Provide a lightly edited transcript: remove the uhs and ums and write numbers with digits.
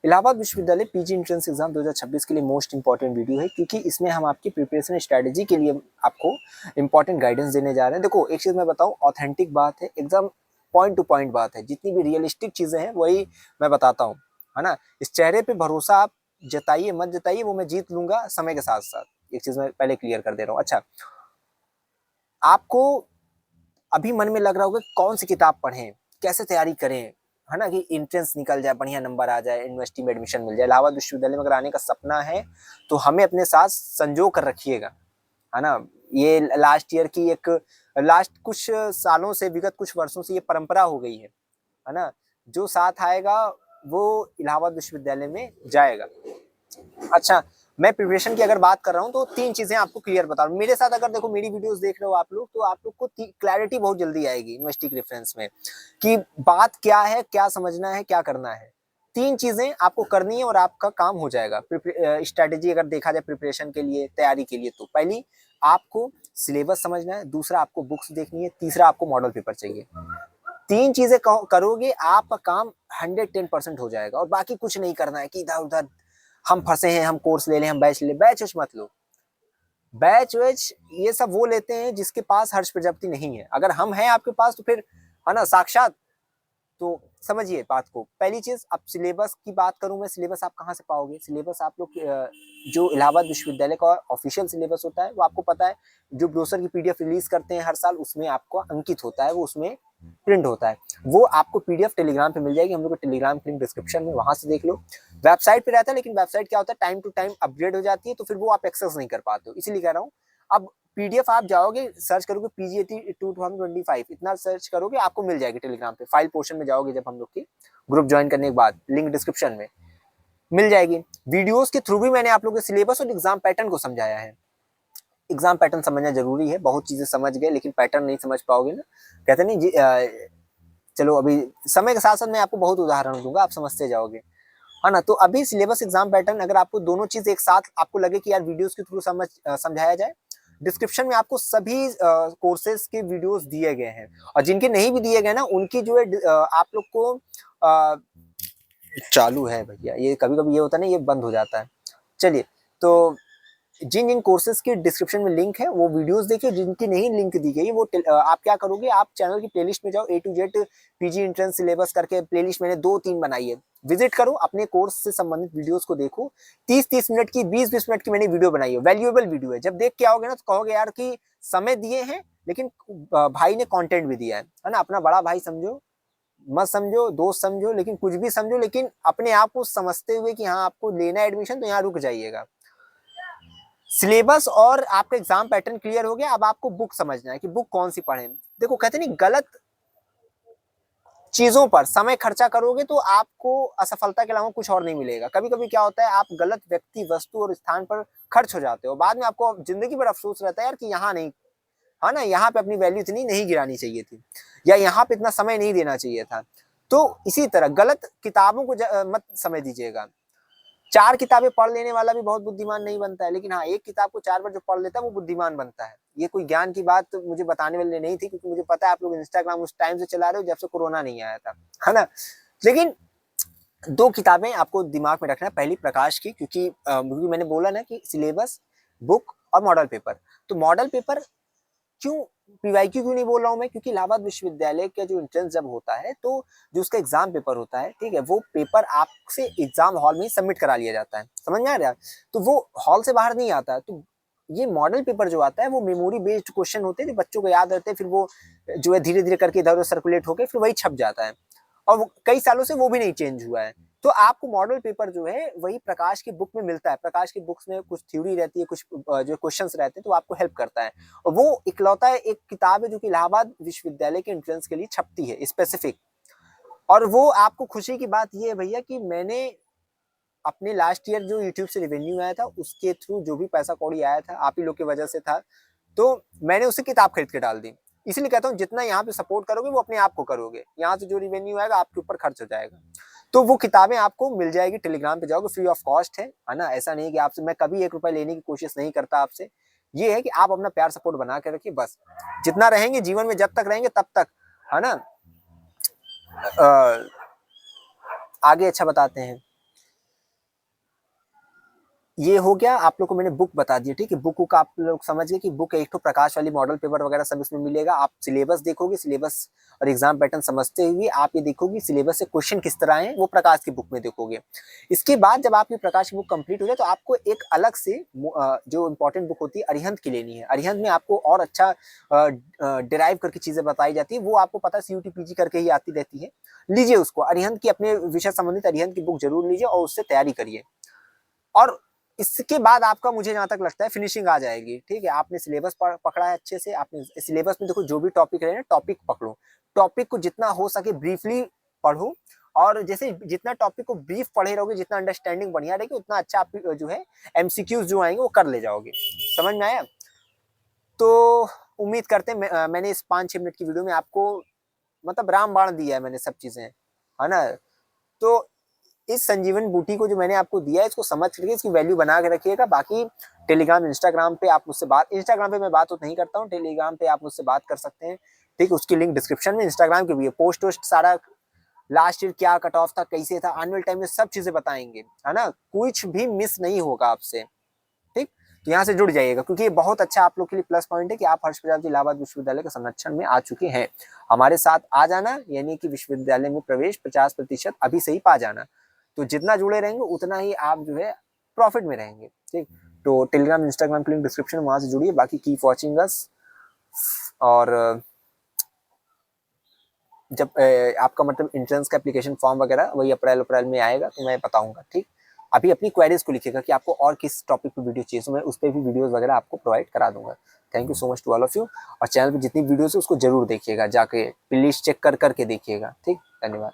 इलाहाबाद विश्वविद्यालय PG entrance exam 2026 के लिए मोस्ट इंपॉर्टेंट वीडियो है, क्योंकि इसमें हम आपकी प्रिपरेशन स्ट्रेटेजी के लिए आपको इंपॉर्टेंट गाइडेंस देने जा रहे हैं। देखो, एक चीज मैं बताऊं, ऑथेंटिक बात है, एकदम पॉइंट टू पॉइंट बात है, जितनी भी रियलिस्टिक चीजें हैं वही मैं बताता हूँ, है ना। इस चेहरे पे भरोसा आप जताइए मत जताइए, वो मैं जीत लूंगा समय के साथ साथ। एक चीज मैं पहले क्लियर कर दे रहा हूँ। अच्छा, आपको अभी मन में लग रहा होगा कौन सी किताब पढ़ें, कैसे तैयारी करें, है ना, कि एंट्रेंस निकल जाए, बढ़िया नंबर आ जाए, यूनिवर्सिटी में एडमिशन मिल जाए। इलाहाबाद विश्वविद्यालय में अगर आने का सपना है तो हमें अपने साथ संजो कर रखिएगा, है ना। ये लास्ट ईयर की एक लास्ट कुछ सालों से, विगत कुछ वर्षों से ये परंपरा हो गई है ना। जो साथ आएगा वो इलाहाबाद विश्वविद्यालय में जाएगा। अच्छा, मैं प्रिपरेशन की अगर बात कर रहा हूँ तो 3 चीजें आपको क्लियर बता रहा हूँ। मेरे साथ अगर देखो मेरी वीडियोस देख रहे हो आप लोग, तो आप लोग को क्लैरिटी बहुत जल्दी आएगी यूनिवर्सिटी के रेफरेंस में, कि बात क्या है, क्या समझना है, क्या करना है। 3 चीजें आपको करनी है और आपका काम हो जाएगा। स्ट्रेटेजी अगर देखा जाए प्रिपरेशन के लिए, तैयारी के लिए, तो पहली आपको सिलेबस समझना है, दूसरा आपको बुक्स देखनी है, तीसरा आपको मॉडल पेपर चाहिए। 3 चीजें करोगे आपका काम 110% हो जाएगा, और बाकी कुछ नहीं करना है कि इधर उधर हम फंसे हैं, हम कोर्स ले लें, हम बैच ले, बैच मत लो। बैच वैच ये सब वो लेते हैं जिसके पास हर्ष प्रजापति नहीं है। अगर हम हैं आपके पास तो फिर, है ना, साक्षात। तो समझिए बात को। पहली चीज, अब सिलेबस की बात करूं मैं, सिलेबस आप कहाँ से पाओगे? सिलेबस आप लोग जो इलाहाबाद विश्वविद्यालय का ऑफिशियल सिलेबस होता है वो आपको पता है, जो ब्रोशर की पीडीएफ रिलीज करते हैं हर साल, उसमें आपको अंकित होता है, वो उसमें प्रिंट होता है। वो आपको पीडीएफ टेलीग्राम पे मिल जाएगी, हम लोग को टेलीग्राम लिंक डिस्क्रिप्शन में, वहां से देख लो। वेबसाइट पे रहता है, लेकिन वेबसाइट क्या होता है, टाइम टू टाइम अपग्रेड हो जाती है, तो फिर वो आप एक्सेस नहीं कर पाते हो, इसीलिए कह रहा हूँ। अब पीडीएफ आप जाओगे, सर्च करोगे पीजीएटी 2025, इतना सर्च करोगे आपको मिल जाएगी टेलीग्राम पे। फाइल पोर्शन में जाओगे जब हम लोग की ग्रुप ज्वाइन करने के बाद, लिंक डिस्क्रिप्शन में मिल जाएगी। वीडियोस के थ्रू भी मैंने आप लोगों के सिलेबस और एग्जाम पैटर्न को समझाया है। एग्जाम पैटर्न समझना जरूरी है, बहुत चीजें समझ गए लेकिन पैटर्न नहीं समझ पाओगे ना, कहते नहीं जी। चलो, अभी समय के साथ साथ मैं आपको बहुत उदाहरण दूंगा, आप समझते जाओगे, है ना। तो अभी सिलेबस, एग्जाम पैटर्न, अगर आपको दोनों चीज एक साथ आपको लगे कि यार वीडियोस के थ्रू समझाया जाए, डिस्क्रिप्शन में आपको सभी कोर्सेज के वीडियोस दिए गए हैं, और जिनके नहीं भी दिए गए ना, उनकी जो है आप लोग को चालू है भैया, ये कभी कभी ये होता है ना, ये बंद हो जाता है। चलिए, तो जिन जिन कोर्सेज के डिस्क्रिप्शन में लिंक है वो वीडियोस देखिए, जिनकी नहीं लिंक दी गई वो आप क्या करोगे, आप चैनल की प्लेलिस्ट में जाओ, A to Z PG entrance syllabus करके प्लेलिस्ट मैंने 2-3 बनाई है, विजिट करो, अपने कोर्स से संबंधित वीडियोस को देखो। 30-30 मिनट की, 20-20 मिनट की मैंने वीडियो बनाई है, वैल्यूएबल वीडियो है। जब देख के आओगे ना तो कहोगे यार कि समय दिए हैं, लेकिन भाई ने कंटेंट भी दिया है ना। अपना बड़ा भाई समझो, मत समझो, दोस्त समझो, लेकिन कुछ भी समझो, लेकिन अपने आप को समझते हुए कि हाँ आपको लेना एडमिशन, तो यहाँ रुक जाइएगा। सिलेबस और आपका एग्जाम पैटर्न क्लियर हो गया, अब आपको बुक समझना है कि बुक कौन सी पढ़ें। देखो, कहते नहीं, गलत चीजों पर समय खर्चा करोगे तो आपको असफलता के अलावा कुछ और नहीं मिलेगा। कभी कभी क्या होता है, आप गलत व्यक्ति, वस्तु और स्थान पर खर्च हो जाते हो, बाद में आपको जिंदगी भर अफसोस रहता है यार कि यहाँ नहीं, है ना, यहाँ पे अपनी वैल्यू इतनी नहीं गिरानी चाहिए थी, या यहाँ पे इतना समय नहीं देना चाहिए था। तो इसी तरह गलत किताबों को मत समय दीजिएगा। 4 किताबें पढ़ लेने वाला भी बहुत बुद्धिमान नहीं बनता है, लेकिन हाँ, एक किताब को 4 बार जो पढ़ लेता है वो बुद्धिमान बनता है। ये कोई ज्ञान की बात मुझे बताने वाले नहीं थी, क्योंकि मुझे पता है आप लोग इंस्टाग्राम उस टाइम से चला रहे हो जब से कोरोना नहीं आया था, है ना। लेकिन 2 किताबें आपको दिमाग में रखना है, पहली प्रकाश की, क्योंकि मैंने बोला ना कि सिलेबस, बुक और मॉडल पेपर। तो मॉडल पेपर क्यों, पीवाईक्यू क्यों नहीं बोल रहा हूँ मैं, क्योंकि इलाहाबाद विश्वविद्यालय का जो एंट्रेंस जब होता है, तो जो उसका एग्जाम पेपर होता है, ठीक है, वो पेपर आपसे एग्जाम हॉल में सबमिट करा लिया जाता है, समझ में आ रहा है। तो वो हॉल से बाहर नहीं आता है। तो ये मॉडल पेपर जो आता है वो मेमोरी बेस्ड क्वेश्चन होते हैं, जो बच्चों को याद रहते हैं, फिर वो जो है धीरे धीरे करके इधर उधर सर्कुलेट होकर फिर वही छप जाता है, और कई सालों से वो भी नहीं चेंज हुआ है। तो आपको मॉडल पेपर जो है वही प्रकाश की बुक में मिलता है। प्रकाश की बुक्स में कुछ थ्योरी रहती है, कुछ जो क्वेश्चंस रहते हैं, तो आपको हेल्प करता है। और वो इकलौता एक किताब है जो कि इलाहाबाद विश्वविद्यालय के एंट्रेंस के लिए छपती है स्पेसिफिक। और वो आपको खुशी की बात ये है भैया कि मैंने अपने लास्ट ईयर जो यूट्यूब से रेवेन्यू आया था उसके थ्रू जो भी पैसा कौड़ी आया था, आप ही लोग की वजह से था, तो मैंने उसे किताब खरीद के डाल दी। इसलिए कहता हूँ, जितना यहाँ पे सपोर्ट करोगे वो अपने आप को करोगे, यहाँ से जो रेवेन्यू आएगा आपके ऊपर खर्च हो जाएगा। तो वो किताबें आपको मिल जाएगी, टेलीग्राम पे जाओगे, फ्री ऑफ कॉस्ट है ना। ऐसा नहीं कि आपसे, मैं कभी 1 रुपया लेने की कोशिश नहीं करता आपसे। ये है कि आप अपना प्यार सपोर्ट बना के रखिए, बस। जितना रहेंगे जीवन में, जब तक रहेंगे तब तक, है ना। आगे अच्छा बताते हैं। ये हो गया, आप लोग को मैंने बुक बता दिया, ठीक है। बुक का आप लोग समझ गए कि बुक एक तो प्रकाश वाली मॉडल पेपर वगैरह सब इसमें मिलेगा। आप सिलेबस देखोगे, सिलेबस और एग्जाम पैटर्न समझते हुए आप ये देखोगे सिलेबस से क्वेश्चन किस तरह है, वो प्रकाश की बुक में देखोगे। इसके बाद जब आपकी प्रकाश की बुक कंप्लीट हो जाए तो आपको एक अलग से जो इंपॉर्टेंट बुक होती है अरिहंत की लेनी है। अरिहंत में आपको और अच्छा डिराइव करके चीजें बताई जाती है, वो आपको पता है CUT PG करके ही आती रहती है। लीजिए उसको, अरिहंत की अपने विषय संबंधित अरिहंत की बुक जरूर लीजिए और उससे तैयारी करिए। और इसके बाद आपका, मुझे जहां तक लगता है, फिनिशिंग आ जाएगी, ठीक है। आपने सिलेबस पकड़ा है अच्छे से, आपने सिलेबस में देखो जो भी टॉपिक रहे ना, टॉपिक पकड़ो, टॉपिक को जितना हो सके ब्रीफली पढ़ो, और जैसे जितना टॉपिक को ब्रीफ पढ़े रहोगे, जितना अंडरस्टैंडिंग बढ़िया रहेगी, उतना अच्छा आप जो है MCQs जो आएंगे वो कर ले जाओगे। समझ में आया? तो उम्मीद करते हैं मैंने इस 5-6 मिनट की वीडियो में आपको मतलब रामबाण दिया है मैंने सब चीजें, है ना। तो इस संजीवन बूटी को जो मैंने आपको दिया है, इसको समझ करके इसकी वैल्यू बना के रखिएगा। बाकी टेलीग्राम, इंस्टाग्राम पे आप मुझसे बात, इंस्टाग्राम पे मैं बात तो नहीं करता हूँ, टेलीग्राम पे आप मुझसे बात कर सकते हैं, ठीक। उसकी लिंक डिस्क्रिप्शन में, इंस्टाग्राम की भी है। पोस्ट वोस्ट सारा, लास्ट ईयर क्या कट ऑफ था, कैसे था, आने वाले टाइम में सब चीजें बताएंगे, है ना। कुछ भी मिस नहीं होगा आपसे, ठीक। तो यहाँ से जुड़ जाइएगा, क्योंकि ये बहुत अच्छा आप लोग के लिए प्लस पॉइंट है कि आप हर्ष प्रजापति इलाहाबाद विश्वविद्यालय के संरक्षण में आ चुके हैं। हमारे साथ आ जाना, यानी कि विश्वविद्यालय में प्रवेश 50% अभी से ही पा जाना। तो जितना जुड़े रहेंगे उतना ही आप जो है प्रॉफिट में रहेंगे, ठीक। तो टेलीग्राम, इंस्टाग्राम की लिंक डिस्क्रिप्शन, वहां से जुड़िए। बाकी कीप वॉचिंग अस। और जब आपका मतलब एंट्रेंस का एप्लीकेशन फॉर्म वगैरह वही अप्रैल में आएगा तो मैं बताऊंगा, ठीक। अभी अपनी क्वेरीज को लिखिएगा कि आपको और किस टॉपिक पे वीडियो चाहिए, तो मैं उस पर भी वीडियोस वगैरह आपको प्रोवाइड करा दूंगा। Thank you so much to all of you. और चैनल पे जितनी वीडियोस है उसको जरूर देखिएगा, जाके प्लीज चेक कर करके देखिएगा, ठीक। धन्यवाद।